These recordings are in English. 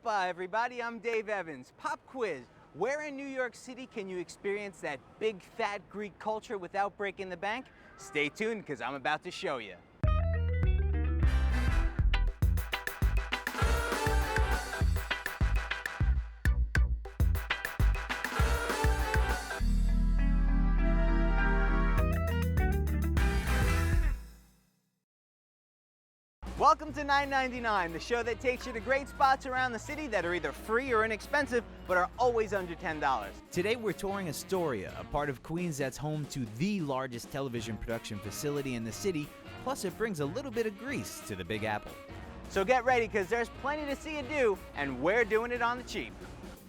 Everybody, I'm Dave Evans. Pop quiz. Where in New York City can you experience that big fat Greek culture without breaking the bank? Stay tuned because I'm about to show you. Welcome to $9.99, the show that takes you to great spots around the city that are either free or inexpensive, but are always under $10. Today we're touring Astoria, a part of Queens that's home to the largest television production facility in the city, plus it brings a little bit of grease to the Big Apple. So get ready, because there's plenty to see and do, and we're doing it on the cheap.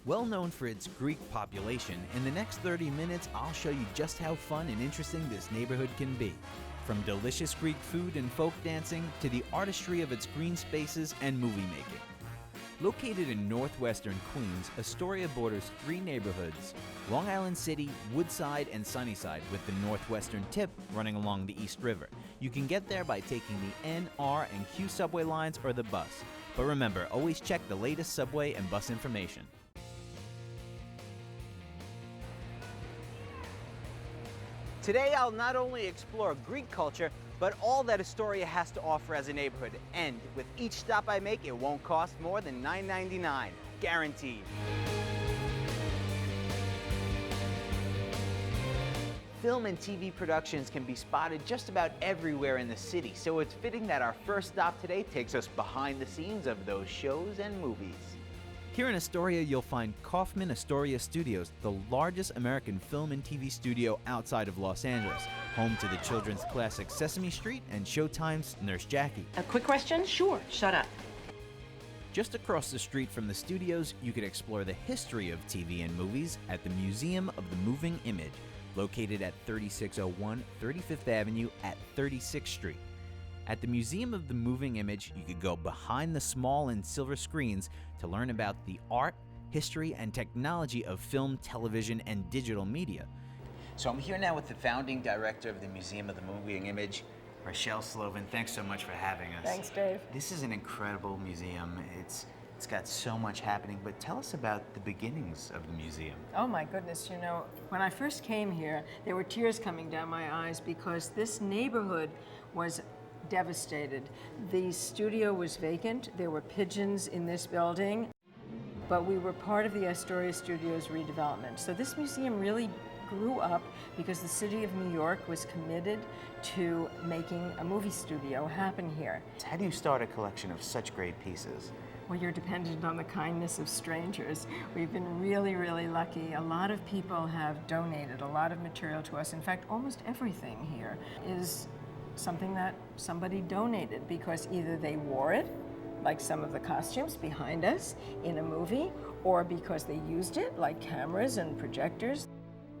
Well known for its Greek population, in the next 30 minutes I'll show you just how fun and interesting this neighborhood can be. From delicious Greek food and folk dancing to the artistry of its green spaces and movie making. Located in northwestern Queens, Astoria borders three neighborhoods: Long Island City, Woodside, and Sunnyside, with the northwestern tip running along the East River. You can get there by taking the N, R, and Q subway lines or the bus. But remember, always check the latest subway and bus information. Today I'll not only explore Greek culture, but all that Astoria has to offer as a neighborhood. And with each stop I make, it won't cost more than $9.99, guaranteed. Film and TV productions can be spotted just about everywhere in the city, so it's fitting that our first stop today takes us behind the scenes of those shows and movies. Here in Astoria, you'll find Kaufman Astoria Studios, the largest American film and TV studio outside of Los Angeles, home to the children's classic Sesame Street and Showtime's Nurse Jackie. A quick question? Sure. Shut up. Just across the street from the studios, you can explore the history of TV and movies at the Museum of the Moving Image, located at 3601 35th Avenue at 36th Street. At the Museum of the Moving Image, you could go behind the small and silver screens to learn about the art, history, and technology of film, television, and digital media. So I'm here now with the founding director of the Museum of the Moving Image, Rochelle Slovin. Thanks so much for having us. Thanks, Dave. This is an incredible museum. It's got so much happening, but tell us about the beginnings of the museum. Oh my goodness, you know, when I first came here, there were tears coming down my eyes because this neighborhood was devastated. The studio was vacant. There were pigeons in this building, but we were part of the Astoria Studios redevelopment. So this museum really grew up because the city of New York was committed to making a movie studio happen here. How do you start a collection of such great pieces? Well, you're dependent on the kindness of strangers. We've been really, really lucky. A lot of people have donated a lot of material to us. In fact, almost everything here is something that somebody donated because either they wore it, like some of the costumes behind us in a movie, or because they used it, like cameras and projectors.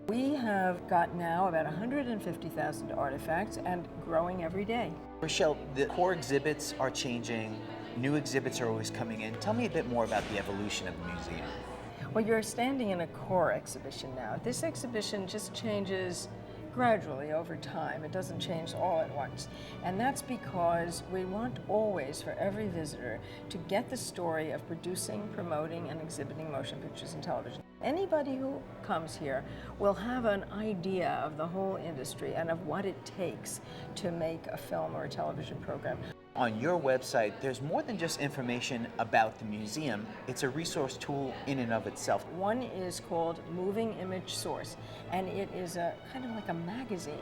We have got now about 150,000 artifacts and growing every day. Rochelle, the core exhibits are changing, new exhibits are always coming in. Tell me a bit more about the evolution of the museum. Well, you're standing in a core exhibition now. This exhibition just changes gradually over time. It doesn't change all at once. And that's because we want always, for every visitor, to get the story of producing, promoting, and exhibiting motion pictures and television. Anybody who comes here will have an idea of the whole industry and of what it takes to make a film or a television program. On your website, there's more than just information about the museum. It's a resource tool in and of itself. One is called Moving Image Source, and it is a kind of like a magazine.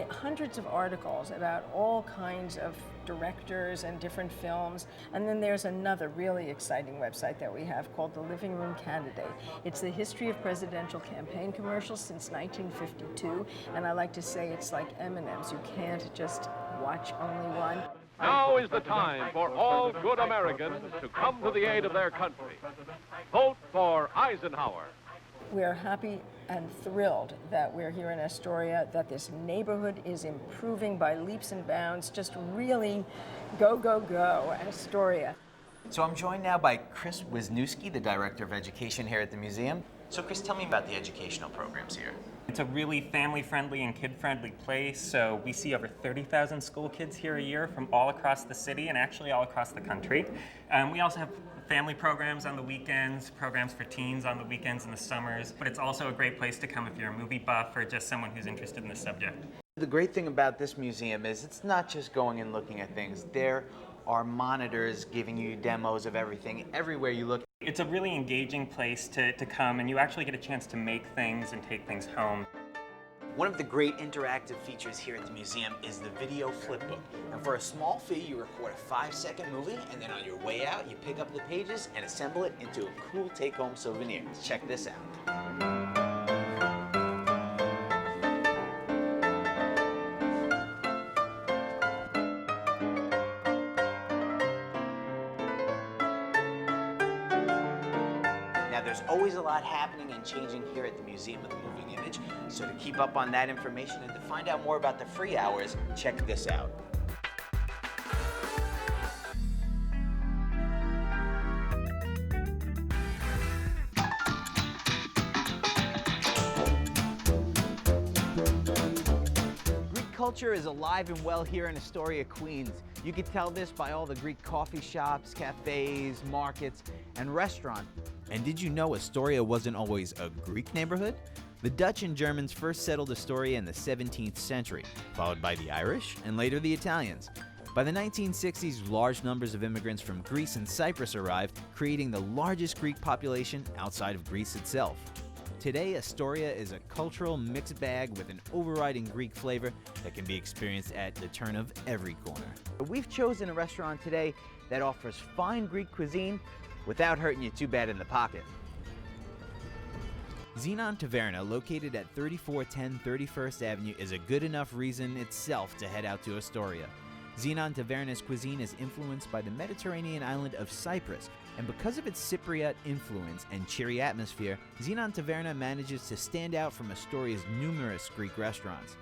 Hundreds of articles about all kinds of directors and different films. And then there's another really exciting website that we have called The Living Room Candidate. It's the history of presidential campaign commercials since 1952, and I like to say it's like M&Ms. You can't just watch only one. Now is the time for all good Americans to come to the aid of their country. Vote for Eisenhower. We're happy and thrilled that we're here in Astoria, that this neighborhood is improving by leaps and bounds. Just really go, go, go, Astoria. So I'm joined now by Chris Wisniewski, the Director of Education here at the museum. So Chris, tell me about the educational programs here. It's a really family-friendly and kid-friendly place, so we see over 30,000 school kids here a year from all across the city and actually all across the country. We also have family programs on the weekends, programs for teens on the weekends and the summers, but it's also a great place to come if you're a movie buff or just someone who's interested in the subject. The great thing about this museum is it's not just going and looking at things. There are monitors giving you demos of everything everywhere you look. It's a really engaging place to come, and you actually get a chance to make things and take things home. One of the great interactive features here at the museum is the video flipbook. And for a small fee, you record a 5-second movie, and then on your way out, you pick up the pages and assemble it into a cool take-home souvenir. Check this out. Now, there's always a lot happening and changing here at the Museum of the Moving Image, so to keep up on that information and to find out more about the free hours, check this out. Greek culture is alive and well here in Astoria, Queens. You can tell this by all the Greek coffee shops, cafes, markets, and restaurants. And did you know Astoria wasn't always a Greek neighborhood? The Dutch and Germans first settled Astoria in the 17th century, followed by the Irish and later the Italians. By the 1960s, large numbers of immigrants from Greece and Cyprus arrived, creating the largest Greek population outside of Greece itself. Today, Astoria is a cultural mixed bag with an overriding Greek flavor that can be experienced at the turn of every corner. We've chosen a restaurant today that offers fine Greek cuisine without hurting you too bad in the pocket. Xenon Taverna, located at 3410 31st Avenue, is a good enough reason itself to head out to Astoria. Xenon Taverna's cuisine is influenced by the Mediterranean island of Cyprus, and because of its Cypriot influence and cheery atmosphere, Xenon Taverna manages to stand out from Astoria's numerous Greek restaurants.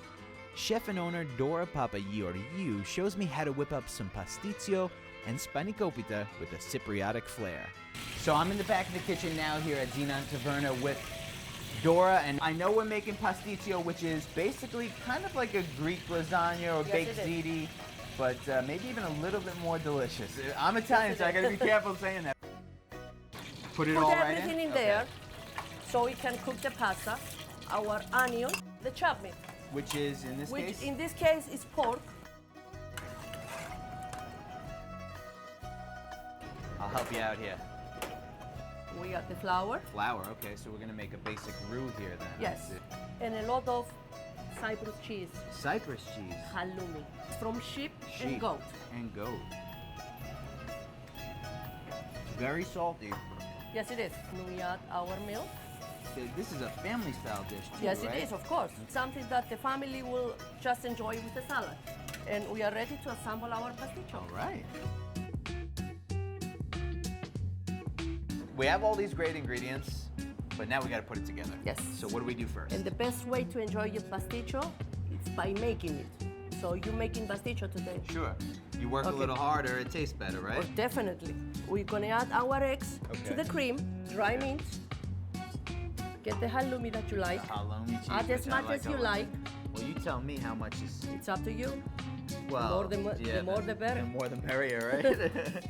Chef and owner Dora Papagiorgiou shows me how to whip up some pasticcio and spanakopita with a Cypriotic flair. So I'm in the back of the kitchen now here at Xenon Taverna with Dora, and I know we're making pasticcio, which is basically kind of like a Greek lasagna or baked ziti, but maybe even a little bit more delicious. I'm Italian, so I gotta be careful saying that. Put it all right in? Put everything in there so we can cook the pasta, our onion, the chopped meat. Which is, in this Which case? in this case is pork. I'll help you out here. We got the flour. Flour, okay, so we're gonna make a basic roux here then. Yes. And a lot of Cyprus cheese, Cyprus cheese. halloumi, from sheep and goat. And goat. Very salty. Yes, it is. We add our milk. So this is a family style dish too, Yes, right? it is, of course. Something that the family will just enjoy with the salad. And we are ready to assemble our pasticcio. All right. We have all these great ingredients, but now we got to put it together. Yes. So what do we do first? And the best way to enjoy your pasticcio is by making it. So you're making pasticcio today. Sure. You work a Okay. little harder, it tastes better, right? Oh, definitely. We're gonna add our eggs to the cream, dry mint. Get the halloumi that you like. Halloumi cheese. Add as which I much as a you lot. like. Well, you tell me how much is. It's up to you. Well, the more the better. The more the merrier, right?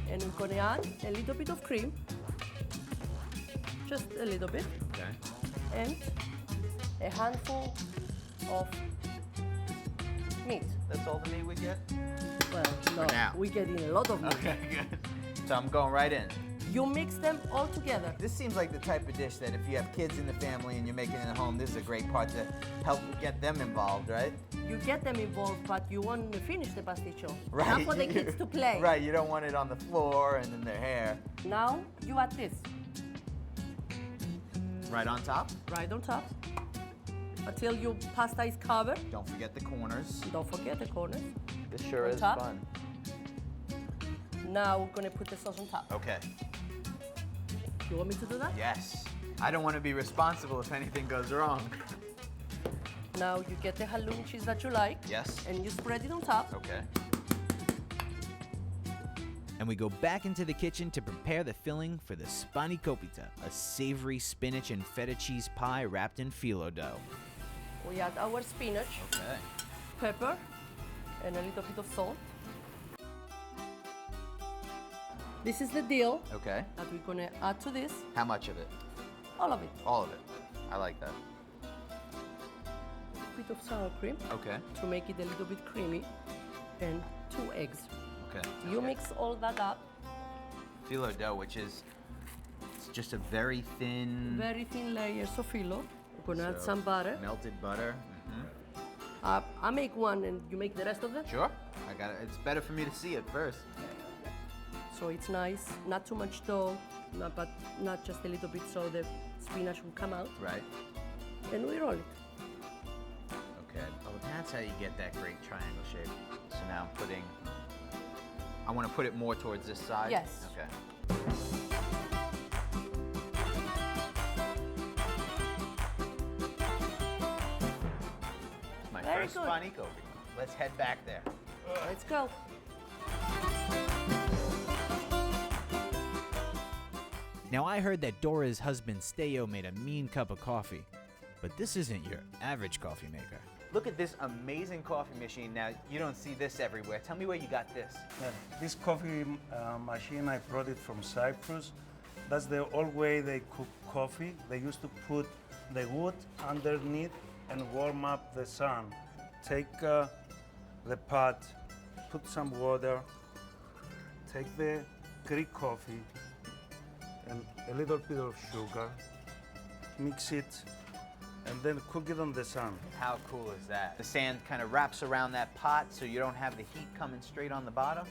And we're gonna add a little bit of cream. Just a little bit. Okay. And a handful of meat. That's all the meat we get? Well, no, now. we're getting a lot of meat. Okay, good. So I'm going right in. You mix them all together. This seems like the type of dish that if you have kids in the family and you're making it at home, this is a great part to help get them involved, right? You get them involved, but you want to finish the pasticcio. Right. Not for the kids to play. Right, you don't want it on the floor and in their hair. Now you add this Right on top. right on top until your pasta is covered. Don't forget the corners. Don't forget the corners. This sure On is top. fun. Now we're gonna put the sauce on top. Okay. You want me to do that? Yes. I don't want to be responsible if anything goes wrong. Now you get the halloumi cheese that you like. Yes. And you spread it on top. Okay. And we go back into the kitchen to prepare the filling for the spanakopita, a savory spinach and feta cheese pie wrapped in phyllo dough. We add our spinach, Okay. pepper, and a little bit of salt. This is the dill Okay. that we're gonna add to this. How much of it? All of it. All of it. I like that. A bit of sour cream Okay. to make it a little bit creamy, and 2 eggs. Okay. You mix all that up. Phyllo dough, which is it's just a very thin. Very thin layers of phyllo. We're gonna add So, some butter. Melted butter. I make one and you make the rest of it. Sure. I got it. It's better for me to see it first. So it's nice, not too much dough, but not just a little bit so the spinach will come out. Right. And we roll it. Okay. Oh, that's how you get that great triangle shape. So now I'm putting. I want to put it more towards this side. Yes. Okay. My Very first good. Spanico. Let's head back there. Let's go. Now, I heard that Dora's husband Steo made a mean cup of coffee, but this isn't your average coffee maker. Look at this amazing coffee machine. Now, you don't see this everywhere. Tell me where you got this. This coffee machine, I brought it from Cyprus. That's the old way they cook coffee. They used to put the wood underneath and warm up the sun. Take the pot, put some water, take the Greek coffee and a little bit of sugar, mix it, and then cook it on the sun. How cool is that? The sand kind of wraps around that pot so you don't have the heat coming straight on the bottom.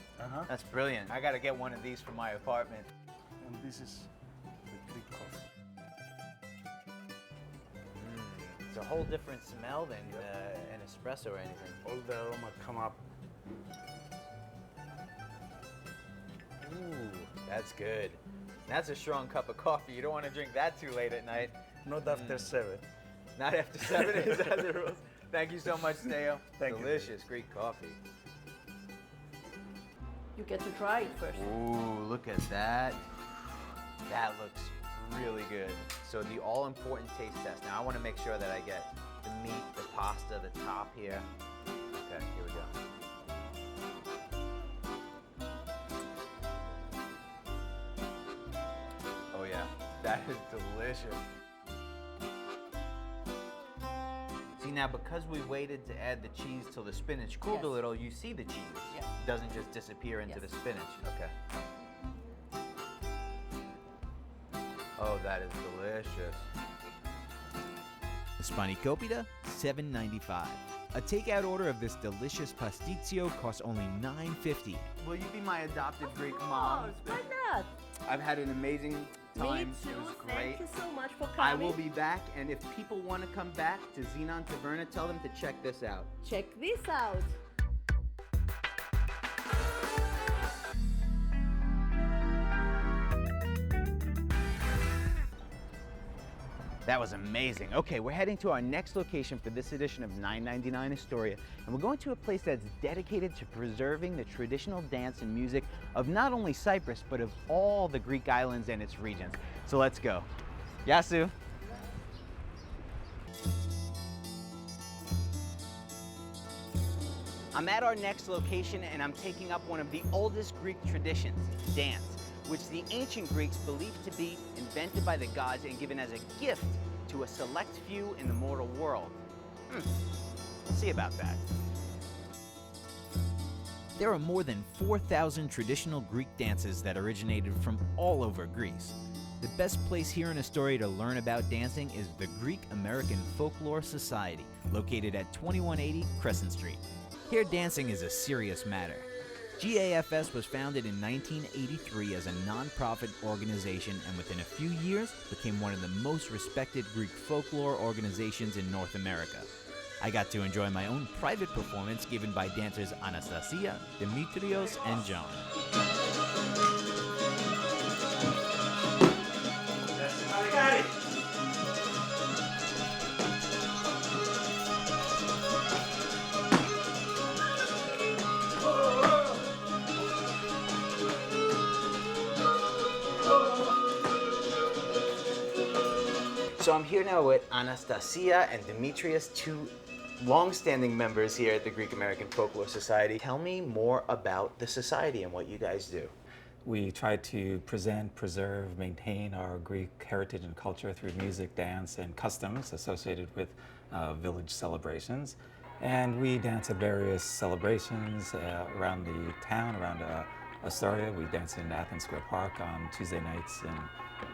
That's brilliant. I got to get one of these for my apartment. And this is the Greek coffee. It's a whole different smell than an espresso or anything. All the aroma come up. Ooh, that's good. That's a strong cup of coffee. You don't want to drink that too late at night. Not after 7. Not after 7 is that the rules. Thank you so much, Theo. Thank you. Delicious Greek coffee. You get to try it first. Ooh, look at that. That looks really good. So the all-important taste test. Now I want to make sure that I get the meat, the pasta, the top here. Okay, here we go. Oh yeah, that is delicious. See now, because we waited to add the cheese till the spinach cooled a Yes. little, you see the cheese. Yes. It doesn't just disappear into Yes. the spinach. Okay. Oh, that is delicious. The Spanicopita, $7.95. A takeout order of this delicious pasticcio costs only $9.50. Will you be my adopted Greek mom? Why not? I've had an amazing time. Me too. It was Thank great. you so much for I coming. will be back, and if people want to come back to Xenon Taverna, tell them to check this out. Check this out. That was amazing. Okay, we're heading to our next location for this edition of 999 Astoria, and we're going to a place that's dedicated to preserving the traditional dance and music of not only Cyprus, but of all the Greek islands and its regions. So let's go. Yasu. I'm at our next location, and I'm taking up one of the oldest Greek traditions, dance, which the ancient Greeks believed to be invented by the gods and given as a gift to a select few in the mortal world. We'll see about that. There are more than 4,000 traditional Greek dances that originated from all over Greece. The best place here in Astoria to learn about dancing is the Greek American Folklore Society, located at 2180 Crescent Street. Here, dancing is a serious matter. GAFS was founded in 1983 as a non-profit organization and within a few years became one of the most respected Greek folklore organizations in North America. I got to enjoy my own private performance given by dancers Anastasia, Dimitrios, and John. So I'm here now with Anastasia and Dimitrios, two long-standing members here at the Greek American Folklore Society. Tell me more about the society and what you guys do. We try to present, preserve, maintain our Greek heritage and culture through music, dance, and customs associated with village celebrations. And we dance at various celebrations around the town, around Astoria. We dance in Athens Square Park on Tuesday nights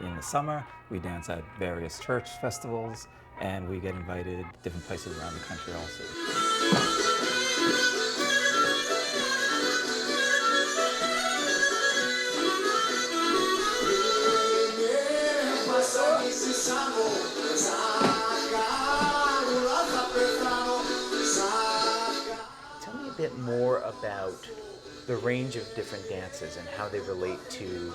in the summer. We dance at various church festivals, and we get invited to different places around the country also. Tell me a bit more about the range of different dances and how they relate to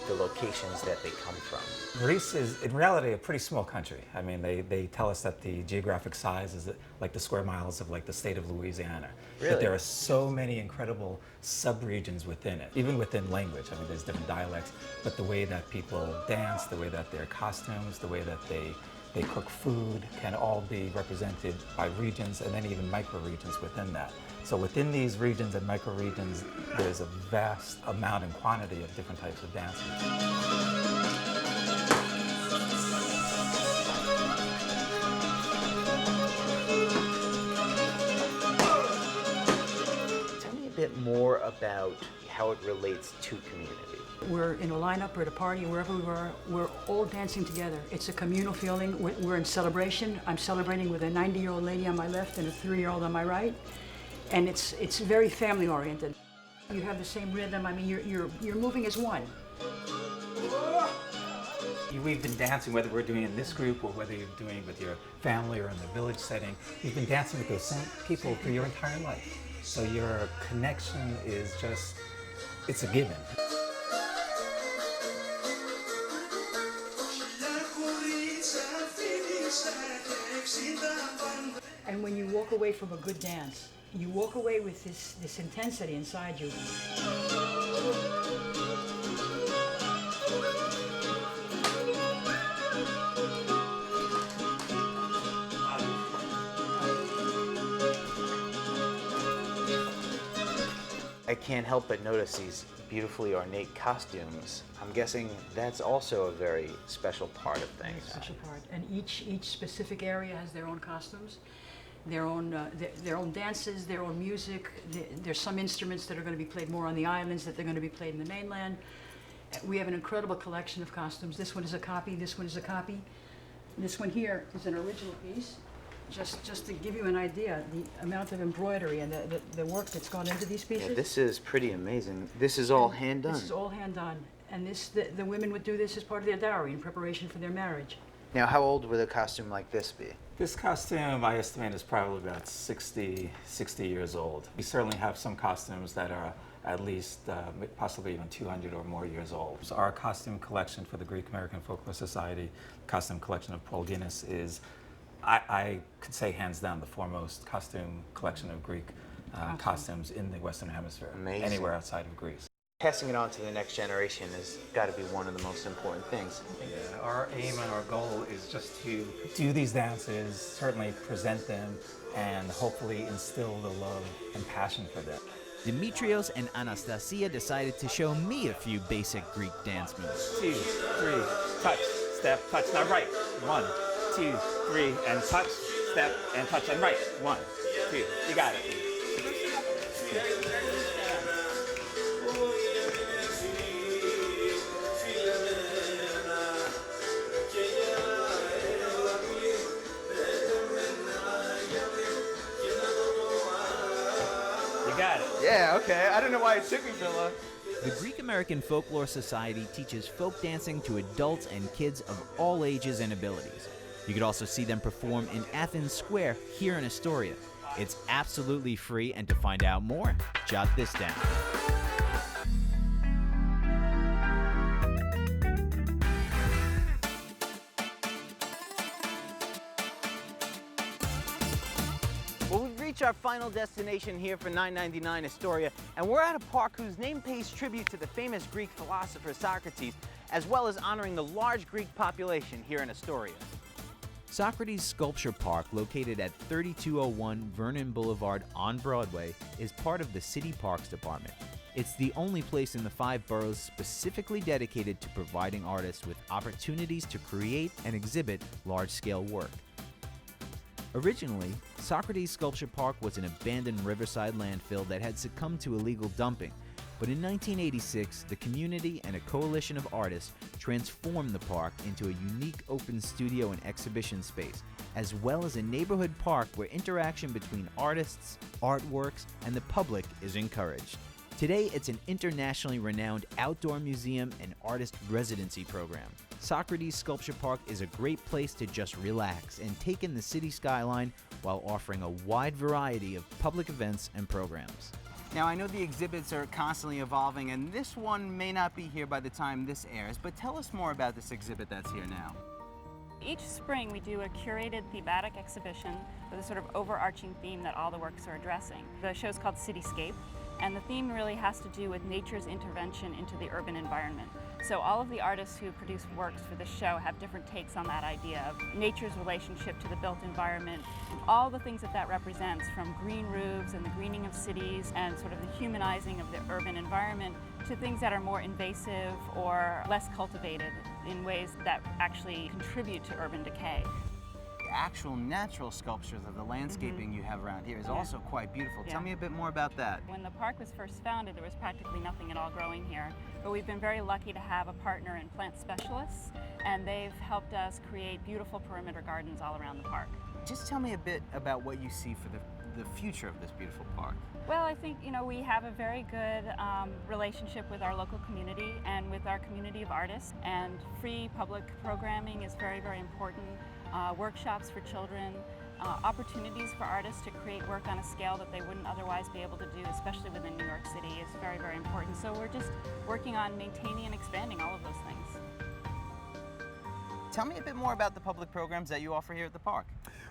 the locations that they come from. Greece is, in reality, a pretty small country. I mean, they tell us that the geographic size is like the square miles of like the state of Louisiana. Really? But there are so many incredible sub-regions within it, even within language. I mean, there's different dialects, but the way that people dance, the way that their costumes, the way that they cook food can all be represented by regions and then even micro-regions within that. So within these regions and micro-regions, there's a vast amount and quantity of different types of dances. Tell me a bit more about how it relates to community. We're in a lineup or at a party, wherever we are, we're all dancing together. It's a communal feeling. We're in celebration. I'm celebrating with a 90-year-old lady on my left and a 3-year-old on my right. And it's very family oriented. You have the same rhythm. I mean, you're moving as one. We've been dancing, whether we're doing it in this group or whether you're doing it with your family or in the village setting, you've been dancing with those same people for your entire life. So your connection is just, it's a given. And when you walk away from a good dance, you walk away with this intensity inside you. I can't help but notice these beautifully ornate costumes. I'm guessing that's also a very special part of things. Special part. And each specific area has their own costumes, their own dances, their own music. There's some instruments that are going to be played more on the islands that they're going to be played in the mainland. We have an incredible collection of costumes. This one is a copy, this one is a copy. This one here is an original piece. Just to give you an idea, the amount of embroidery and the work that's gone into these pieces. Yeah, this is pretty amazing. This is all hand done. This is all hand done. And the women would do this as part of their dowry in preparation for their marriage. Now, how old would a costume like this be? This costume, I estimate, is probably about 60 years old. We certainly have some costumes that are at least possibly even 200 or more years old. So our costume collection for the Greek American Folklore Society, costume collection of Paul Guinness, is, I could say hands down, the foremost costume collection of Greek costumes in the Western Hemisphere. Amazing. Anywhere outside of Greece. Passing it on to the next generation has got to be one of the most important things. Yeah, our aim and our goal is just to do these dances, certainly present them, and hopefully instill the love and passion for them. Dimitrios and Anastasia decided to show me a few basic Greek dance moves. 2, 3, touch, step, touch. Now right. 1, 2, 3, and touch, step, and touch, and right. 1, 2. You got it. You got it. Yeah, okay. I don't know why it took me so long. The Greek American Folklore Society teaches folk dancing to adults and kids of all ages and abilities. You could also see them perform in Athens Square here in Astoria. It's absolutely free, and to find out more, jot this down. Well, we've reached our final destination here for $9.99 Astoria, and we're at a park whose name pays tribute to the famous Greek philosopher Socrates, as well as honoring the large Greek population here in Astoria. Socrates Sculpture Park, located at 3201 Vernon Boulevard on Broadway, is part of the City Parks Department. It's the only place in the 5 boroughs specifically dedicated to providing artists with opportunities to create and exhibit large-scale work. Originally, Socrates Sculpture Park was an abandoned riverside landfill that had succumbed to illegal dumping. But in 1986, the community and a coalition of artists transformed the park into a unique open studio and exhibition space, as well as a neighborhood park where interaction between artists, artworks, and the public is encouraged. Today, it's an internationally renowned outdoor museum and artist residency program. Socrates Sculpture Park is a great place to just relax and take in the city skyline while offering a wide variety of public events and programs. Now, I know the exhibits are constantly evolving, and this one may not be here by the time this airs, but tell us more about this exhibit that's here now. Each spring we do a curated thematic exhibition with a sort of overarching theme that all the works are addressing. The show's called Cityscape, and the theme really has to do with nature's intervention into the urban environment. So all of the artists who produce works for the show have different takes on that idea of nature's relationship to the built environment, and all the things that that represents, from green roofs and the greening of cities and sort of the humanizing of the urban environment to things that are more invasive or less cultivated in ways that actually contribute to urban decay. The actual natural sculptures of the landscaping you have around here is also quite beautiful. Yeah. Tell me a bit more about that. When the park was first founded, there was practically nothing at all growing here, but we've been very lucky to have a partner in plant specialists, and they've helped us create beautiful perimeter gardens all around the park. Just tell me a bit about what you see for the future of this beautiful park. Well, I think, we have a very good relationship with our local community and with our community of artists, and free public programming is very, very important. Workshops for children, opportunities for artists to create work on a scale that they wouldn't otherwise be able to do, especially within New York City, is very, very important. So we're just working on maintaining and expanding all of those things. Tell me a bit more about the public programs that you offer here at the park.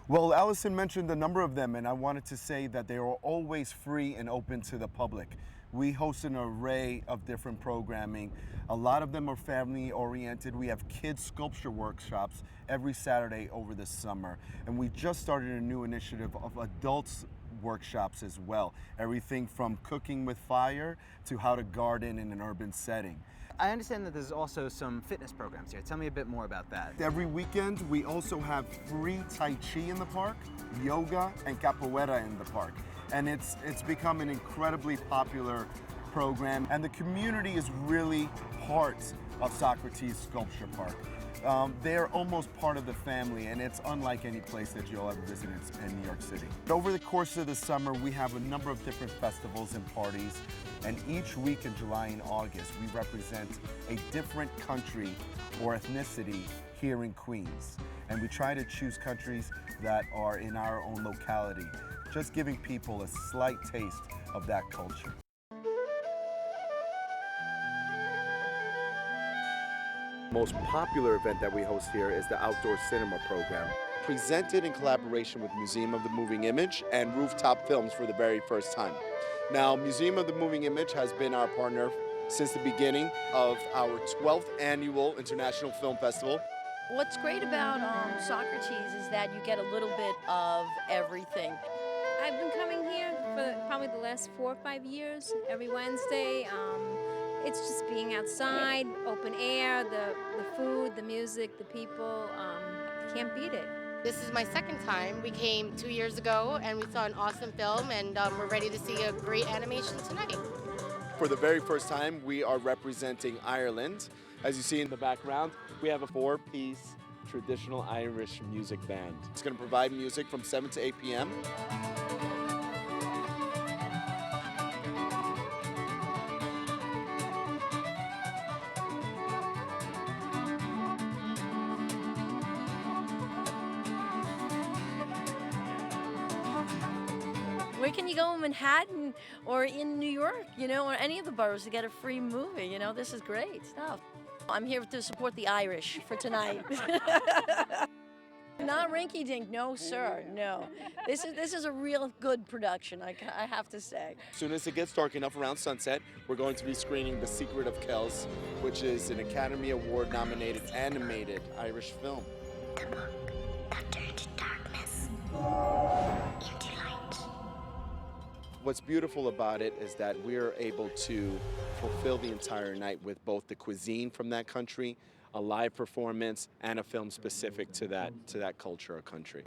Well, Allison mentioned a number of them, and I wanted to say that they are always free and open to the public. We host an array of different programming. A lot of them are family oriented. We have kids sculpture workshops every Saturday over the summer. And we just started a new initiative of adults workshops as well. Everything from cooking with fire to how to garden in an urban setting. I understand that there's also some fitness programs here. Tell me a bit more about that. Every weekend, we also have free Tai Chi in the park, yoga, and capoeira in the park. And it's become an incredibly popular program, and the community is really part of Socrates Sculpture Park. They're almost part of the family, and it's unlike any place that you'll ever visit in New York City. Over the course of the summer, we have a number of different festivals and parties, and each week in July and August, we represent a different country or ethnicity here in Queens. And we try to choose countries that are in our own locality, just giving people a slight taste of that culture. The most popular event that we host here is the Outdoor Cinema Program, presented in collaboration with Museum of the Moving Image and Rooftop Films for the very first time. Now, Museum of the Moving Image has been our partner since the beginning of our 12th annual International Film Festival. What's great about Socrates is that you get a little bit of everything. I've been coming here for probably the last 4 or 5 years, every Wednesday. It's just being outside, open air, the food, the music, the people, can't beat it. This is my second time. We came 2 years ago and we saw an awesome film, and we're ready to see a great animation tonight. For the very first time, we are representing Ireland. As you see in the background, we have a 4-piece traditional Irish music band. It's going to provide music from 7 to 8 p.m. Where can you go in Manhattan or in New York, or any of the boroughs to get a free movie? This is great stuff. I'm here to support the Irish for tonight. Not rinky-dink, no sir, no. This is a real good production, I have to say. As soon as it gets dark enough around sunset, we're going to be screening The Secret of Kells, which is an Academy Award-nominated animated Irish film. The monk that turned darkness into light. What's beautiful about it is that we're able to fulfill the entire night with both the cuisine from that country, a live performance, and a film specific to that culture or country.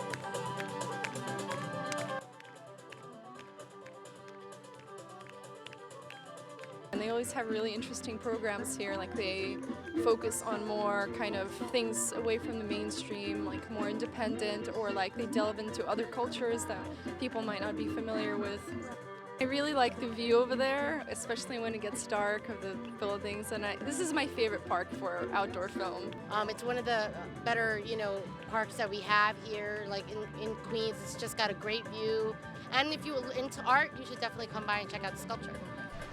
And they always have really interesting programs here, like they focus on more kind of things away from the mainstream, like more independent, or like they delve into other cultures that people might not be familiar with. I really like the view over there, especially when it gets dark, of the buildings, and this is my favorite park for outdoor film. It's one of the better, parks that we have here, like in Queens. It's just got a great view. And if you're into art, you should definitely come by and check out the sculpture.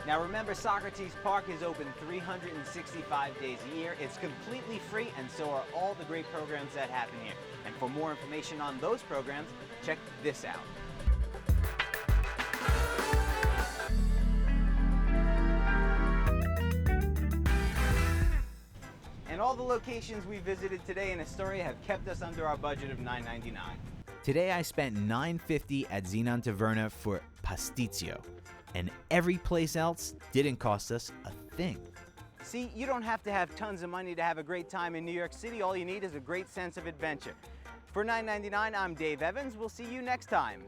Now remember, Socrates Park is open 365 days a year. It's completely free, and so are all the great programs that happen here. And for more information on those programs, check this out. And all the locations we visited today in Astoria have kept us under our budget of $9.99. Today I spent $9.50 at Xenon Taverna for pasticcio, and every place else didn't cost us a thing. See, you don't have to have tons of money to have a great time in New York City. All you need is a great sense of adventure. For $9.99, I'm Dave Evans. We'll see you next time.